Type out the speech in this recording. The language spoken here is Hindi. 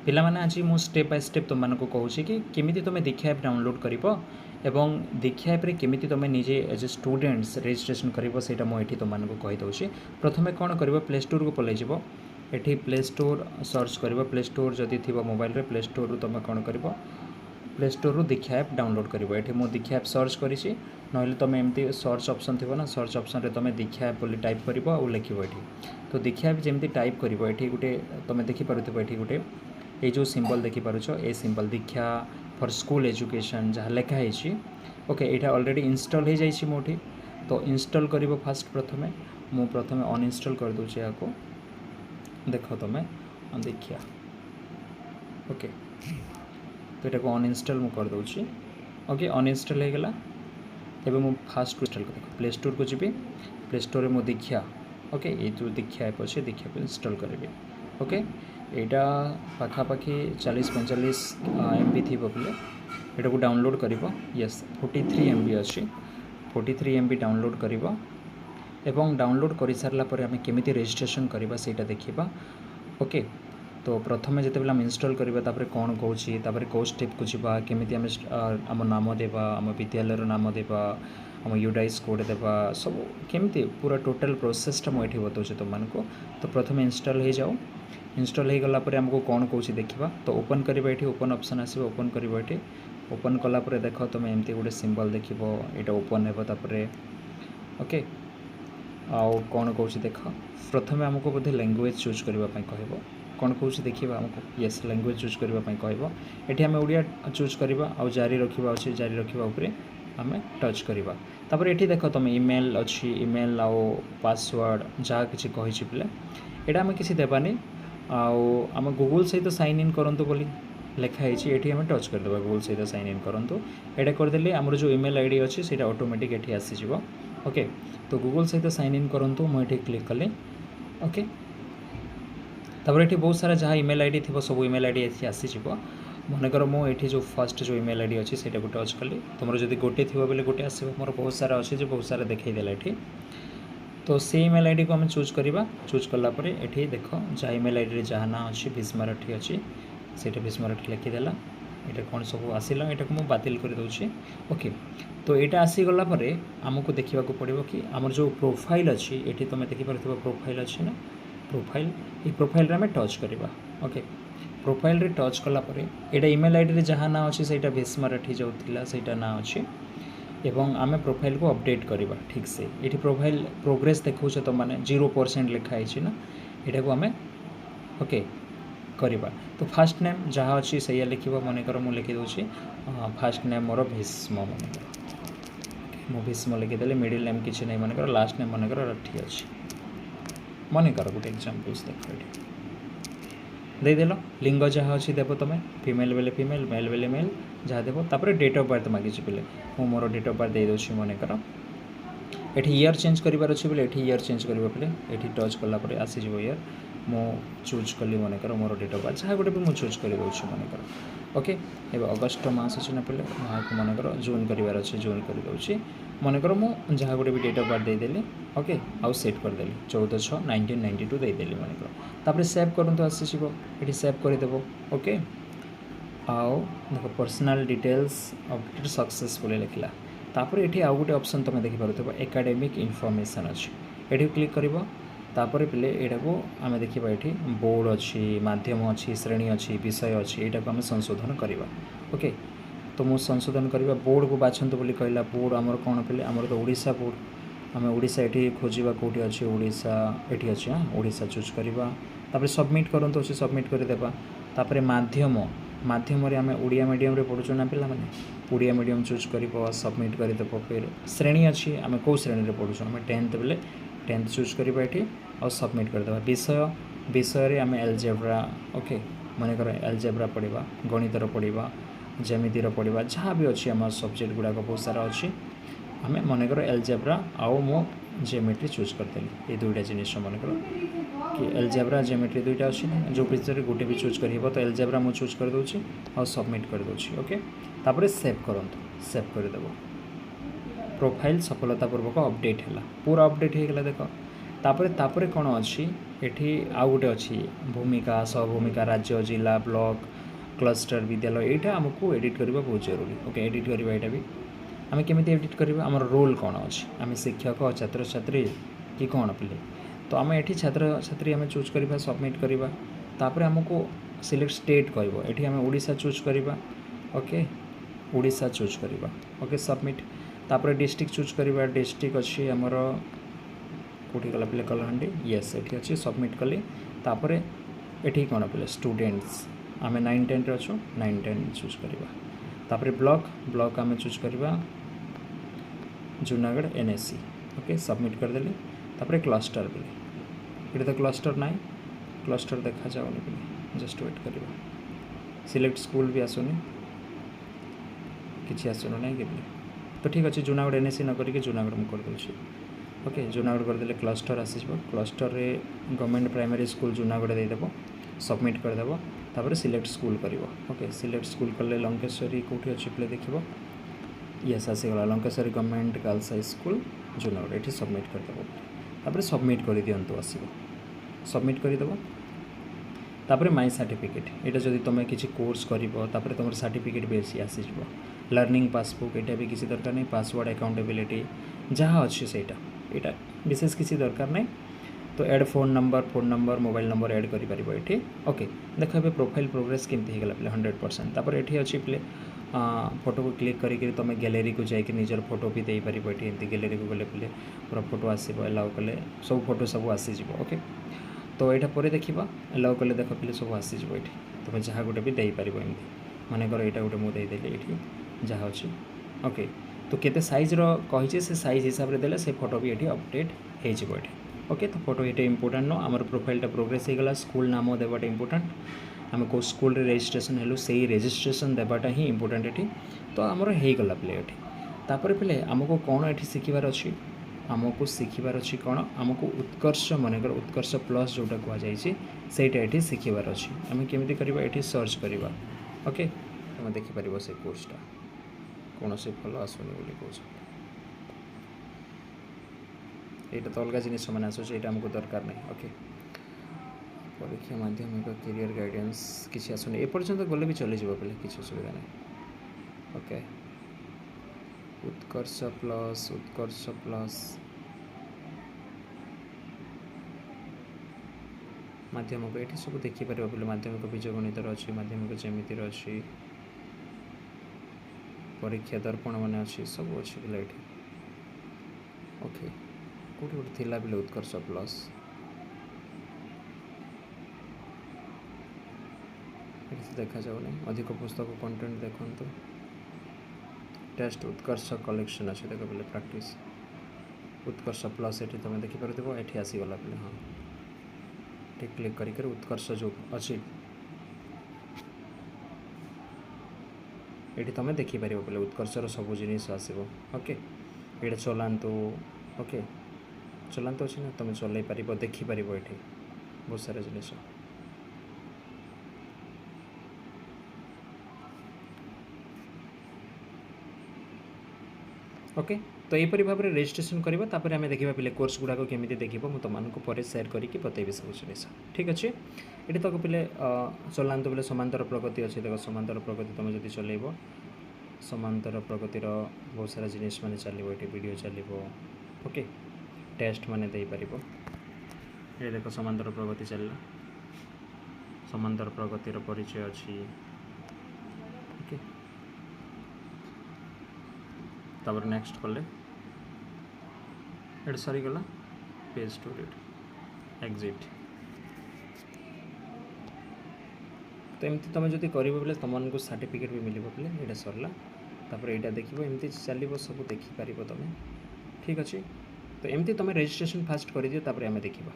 ପିଲାମାନେ ଆଜି ମୁଁ ଷ୍ଟେପ୍ ବାଇ ଷ୍ଟେପ୍ ତୁମମାନଙ୍କୁ କହୁଛି କି କେମିତି ତୁମେ ଦୀକ୍ଷା ଆପ୍ ଡାଉନଲୋଡ଼୍ କରିବ ଏବଂ ଦୀକ୍ଷା ଆପ୍ରେ କେମିତି ତୁମେ ନିଜେ ଏଜ୍ ଏ ଷ୍ଟୁଡେଣ୍ଟସ୍ ରେଜିଷ୍ଟ୍ରେସନ୍ କରିବ ସେଇଟା ମୁଁ ଏଠି ତୁମମାନଙ୍କୁ କହିଦେଉଛି। ପ୍ରଥମେ କ'ଣ କରିବ, ପ୍ଲେ ଷ୍ଟୋରକୁ ପଳାଇଯିବ। ଏଠି ପ୍ଲେ ଷ୍ଟୋର ସର୍ଚ୍ଚ କରିବ। ପ୍ଲେ ଷ୍ଟୋର ଯଦି ଥିବ ମୋବାଇଲରେ, ପ୍ଲେ ଷ୍ଟୋରରୁ ତୁମେ କ'ଣ କରିବ, ପ୍ଲେ ଷ୍ଟୋରରୁ ଦୀକ୍ଷା ଆପ୍ ଡାଉନଲୋଡ଼୍ କରିବ। ଏଠି ମୁଁ ଦୀକ୍ଷା ଆପ୍ ସର୍ଚ୍ଚ କରିଛି, ନହେଲେ ତୁମେ ଏମିତି ସର୍ଚ୍ଚ ଅପସନ୍ ଥିବ ନା, ସର୍ଚ୍ଚ ଅପସନ୍ରେ ତୁମେ ଦୀକ୍ଷା ଆପ୍ ବୋଲି ଟାଇପ୍ କରିବ ଆଉ ଲେଖିବ ଏଠି। ତ ଦୀକ୍ଷା ଆପ୍ ଯେମିତି ଟାଇପ୍ କରିବ, ଏଠି ଗୋଟେ ତୁମେ ଦେଖିପାରୁଥିବ, ଏଠି ଗୋଟେ ये जो सिंबल देखिपार ए symbol Diksha for school education जहाँ लिखाई ओके यहाँ ऑलरेडी इंस्टॉल हो जाइए मोटी। तो इंस्टॉल कर फास्ट प्रथमे मु प्रथमे अनइंस्टॉल कर दूसरी या देख तुम्हें दीक्षा ओके। तो यहाँ को अनइंस्टॉल मु कर दूसरी ओके। अनइंस्टॉल हो गला। एवं मु फास्ट इंस्टॉल कर प्ले स्टोर को जी प्ले स्टोर में दीक्षा ओके ये जो दीक्षा ऐप अच्छे दीक्षा को इंस्टॉल करेंगे ओके। यहाँ पाखापाखि 40-45 MB थी बोले यहाँ को डाउनलोड कर यस 43 MB अच्छी 43 MB डाउनलोड कर एवं डाउनलोड कर सारापर आम केमी रेजिस्ट्रेशन करवा से देखा ओके। तो प्रथम जिते आम इंस्टॉल करवा कौन कौन कौ स्टेप को जावा केमी आम नाम देवा आम विद्यालय नाम देवा आम यूडाइस कोड देवा सब केमी पूरा टोटल प्रोसेसटा मुझे बताऊँ तुमको। तो प्रथम इंस्टॉल हो जाओ। इंस्टॉल हो गला आमको कौन कौन देखा तो ओपन करवा ये ओपन ऑप्शन आसो ओपन करवा ये ओपन कलापर देख तुम एमती गोटे सिंबल देख ये ओपन होपर ओके। आउ कौन कौन देख प्रथम आमको बोधे लैंग्वेज चूज करने कह कौन कौन देखा आमको येस लैंग्वेज चूज करने कह ये आम ओडिया चूज करवा आउ जारी रखा अच्छे जारी रखा उपरे आम टच करवा। तापर ये देख तुम ईमेल अच्छी ईमेल आउ पासवर्ड जहाँ किसी कही पे यहाँ आम किसी देवानी आम गूगल सहित साइन इन करंतु बोली लिखाई ये आम टच करदे गूगल सहित साइन इन करंतु यहाँ करदेले आमर जो ईमेल आईडी अच्छी से ऑटोमेटिक ये आसीज ओके। तो गूगल सहित साइन इन करंतु मुझे क्लिक कली ओके। तापर ये बहुत सारा जहाँ ईमेल आईडी थी सब ईमेल आईडी ये आसीज मनकर मुझे जो फर्स्ट जो ईमेल आईडी अच्छी से टच कली तुम जब गोटे थी बोले गोटे आसो मोर बहुत सारा अच्छे जो बहुत सारा देखईदेला ये। तो से ईमेल आईडी को आम चूज करवा चूज कलापर ये देख जहाँ ईमेल आईडी जहाँ ना अच्छी भीष्मारठी अच्छी से भीष्मारठी लिखीदेला ये कौन सब आसला यहाँ को मुझे बातिल कर दूसरी ओके। तो यहाँ आसीगला आमको देखा पड़ो कि आमर जो प्रोफाइल अच्छी ये तुम देखिपार प्रोफाइल अच्छी ना प्रोफाइल ये प्रोफाइल आम टच करवा ओके। प्रोफाइल रे टच कलापर यहाँ ईमेल आईडी जहाँ ना अच्छी से भीष्मारठी जो थी से ना अच्छी एवं आम प्रोफाइल को अपडेट करवा ठीक से। ये प्रोफाइल प्रोग्रेस देखो तो मैंने 0% लिखाई ना यहाँ को आम ओके करवा। तो फास्ट नेम जहाँ अच्छी से लिखा मनकर मुझे लिखिदे फास्ट नेम मोर भीष्म मनकर मु भीष्म लिखिदेली मिडिल नेम किसी नहीं मनकर लास्ट नेम मनकर रठी अच्छी मनकर गोटे एग्जाम्पल्स देख ये देदेल लिंग जहाँ अच्छी देव तुम फीमेल बेले फीमेल मेल बेले मेल जहाँ देव तापर डेट ऑफ बर्थ मागिची बोले मु मोर डेट ऑफ बर्थ दे दूसरी मनकर ये ईयर चेंज करार अच्छे बोले ये ईयर चेंज करवा बोले ये टच कलापर आसीज ईयर मु चूज कली मनकर मोर डेट ऑफ बर्थ जहाँ गोटे भी मुझे चूज कर दूसरी मनकर ओके। ये अगस्ट मास अच्छे ना पे मनकर जून करार अच्छे जून कर दूसरी मनकर मु जहाँ गोटे भी डेट ऑफ बर्थ देदेली ओके आउ सेट करदेली 14/6/1992 देदेली मनकर तापर सेव करंतु आसीज ये सेव करदेव ओके। आउ देख पर्सनल डिटेल्स अपडेट सक्सेसफुल लिखला तापर ये आउ गोटे ऑप्शन तुम देखिपार एकेडमिक इनफॉरमेशन अच्छी ये क्लिक कर तापर पे यहाँ को आम देखा ये बोर्ड अच्छी माध्यम अच्छी श्रेणी अच्छी विषय अच्छी यहाँ को आम संशोधन करवा ओके। तो मुझे संशोधन करवा बोर्ड को बाछंतु बोली कहला बोर्ड आमर कौन पे आमर तो ओडिशा बोर्ड आम ओडिशा ये खोजा कौटी अच्छे ओडिशा ये अच्छे हाँ ओडिशा चूज करवा तापर सबमिट करूँ अच्छे सबमिट करदेवा। तापर माध्यम माध्यम आम ओडिया मीडियम रे पढ़ुचु ना पिला माने ओडिया मीडियम चूज कर सबमिट करदेव। फिर श्रेणी अच्छी आम कौ श्रेणी पढ़ुचु आम 10th बोले 10th चूज करवा ये और सबमिट करदेवा। विषय विषय आम एलजेब्रा ओके मनकर एलजेब्रा पढ़ा गणितर पढ़ा जेमितिर पढ़ा जहाँ भी अच्छी आम सब्जेक्ट गुड़ाक बहुत सारा अच्छी आम मनकर एलजेब्रा आउ मो जेमेट्री चूज करदेली ये दुईटा जिनिस मनकर कि एलजेब्रा जेमेट्री दुईटा अच्छी जो पिक्चर गोटे भी चूज कर तो एलजेब्रा मुझे चूज कर दूसरी और सबमिट कर दूसरी ओके। तापर सेव करंतु सेव करदेव प्रोफाइल सफलतापूर्वक अपडेट है पूरा अपडेट हो गला देख तापर कौन अच्छी एठी आउ गोटे अच्छी भूमिका सहभूमिका राज्य जिला ब्लॉक क्लस्टर विद्यालय यहाँ आमको एडिट करवा बहुत जरूरी ओके एडिट करवा यहाँ भी आम केमी एडिट करवा आम रोल कौन अच्छे आम शिक्षक छात्र छात्री कि कौन पिले तो आम ये छात्र छात्री आम चूज करवा सबमिट करवा तापर आमको सिलेक्ट स्टेट कह ये आम ओडिशा चूज करवा ओके ओडिशा चूज करवा ओके सबमिट तापर डिस्ट्रिक्ट चूज करवा डिस्ट्रिक्ट अच्छी आमर कौटी गला पे कलाहांडी येस ये अच्छी सबमिट कली तापर ये कौन पे स्टूडेंट्स आम 9-10 अच्छु 9-10 चूज करवा तापर ब्लॉक ब्लॉक आम चूज करवा जूनागढ़ NSC ओके सबमिट करदेली तापर क्लस्टर पे ये तो क्लस्टर ना क्लस्टर देखा जाऊनी पे जस्ट वेट करवा सिलेक्ट स्कूल भी आसुनी किसी आसुन ना कि तो ठीक अच्छे जूनागढ़ NSC न करके जूनागढ़ मुझे करदे ओके जूनागढ़ करदे क्लस्टर आसीज क्लस्टर रे गवर्नमेंट प्राइमरी स्कूल जूनागढ़ देदेव सबमिट करदेव तापर सिलेक्ट स्कूल कर ओके सिलेक्ट स्कूल कले लंकेश्वरी कौटी अच्छी पे देख येस आसीगला Lankeshwari government girls high school Junagadh ये सबमिट करदेव तापर सबमिट कर दिंतु आसो सबमिट करदेव तापर माई सर्टिफिकेट यहाँ जब तुम किसी कोर्स कर तुम सर्टिफिकेट भी आसीज लर्निंग पासबुक यहाँ भी किसी दरकार नहीं पासवर्ड अकाउंटेबिलिटी जहाँ अच्छे से यहाँ विशेष किसी दरकार नहीं तो add phone number mobile number add कर ओके देख ए प्रोफाइल प्रोग्रेस केमती होगा पे 100% तापर ये अच्छी पे फोटो को क्लिक करी तुम गैलेरी को जाकर निजर फोटो भी दे पार ये गैलेरी को गले पे पूरा फोटो आसो एलाउ कले सब फोटो सब आसीज ओके तो यहाँ पर देखा एलाउ कले देख पे सब आसीज ये तुम जहाँ गोटे भी देपर एमती मानकर यहाँ गोटे मुझे देदेली ये जहाँ अच्छे ओके तो केते साइज रही से साइज हिसाब से देले से फोटो भी ये अपडेट हो ओके तो फोटो ये इंपोर्टेंट नो आमर प्रोफाइलटा प्रोग्रेस होगा स्कूल नाम देवाटा इंपोर्टेंट आम को स्कूल रेजिस्ट्रेशन हेलु से रेजिस्ट्रेशन देवाटा ही इंपोर्टेंट ये तो आमर होगला पे ये तापर पे आमको कौन ये शिखबार अच्छी आमको शिखबार अच्छी कौन आमको उत्कर्ष मनकर उत्कर्ष प्लस जोटा कहुईटा ये शिखबार अच्छी आम केमी करवा ये सर्च करवा ओके तुम देखिपर से कोर्सटा कौन से फल आसुनी बोली कौच यहाँ तो अलग जिन मैंने आसूँ यहाँ आमको दरकार नहीं ओके परीक्षा माध्यमिक कैरियर गाइडेंस किसी आसुनी एपर्यंत गले भी चली जाव पे किसी असुविधा नहीं ओके उत्कर्ष प्लस माध्यमिक ये सब देखिपर पे माध्यमिक बीज गणित अच्छी माध्यमिक जेमितिर अच्छी परीक्षा दर्पण मान अच्छी सब अच्छी पे ये ओके कौट गोटे थिला पे उत्कर्ष प्लस देखा जाऊनी अधिक पुस्तक कंटेंट देखु टेस्ट उत्कर्ष कलेक्शन अच्छे देख पे प्रैक्टिस उत्कर्ष प्लस ये तुम देखिपर ये आसीगला पे हाँ ठीक क्लिक कर उत्कर्ष जो अच्छी ये तुम देखिपर पे उत्कर्षर सब जिन आसो ओके ये चलातु ओके चलातु अच्छी ना तुम चल पार देखिपर ये बहुत सारा जिनिस ओके तो यहपरी भाव में रेजिस्ट्रेशन करवा तापर आम देखा पे कोर्स गुड़ाक केमी देख मुझे तुमको पर सेयार करके बतेबी सब जिन ठीक अच्छे ये तक पे चलातु बोले समांतर प्रगति अच्छे देख समांतर प्रगति तुम जो चल समांतर प्रगतिर बहुत सारा जिनिस माने चलो ये वीडियो चलो ओके टेस्ट माने दे पार ये देख समांतर प्रगति चलला समांतर प्रगतिर परिचय अच्छी ओके तापर नेक्स्ट कले ये सरीगला पेज टू रीड एग्जिट तो एमती तुम जो कर तुमको सर्टिफिकेट भी मिल पे ये सरला तापर यहाँ देख एमती चलो सब देखिपार तुम ठीक अच्छे तो एमती तुम रेजिस्ट्रेशन फास्ट कर दियो तापर आम देखा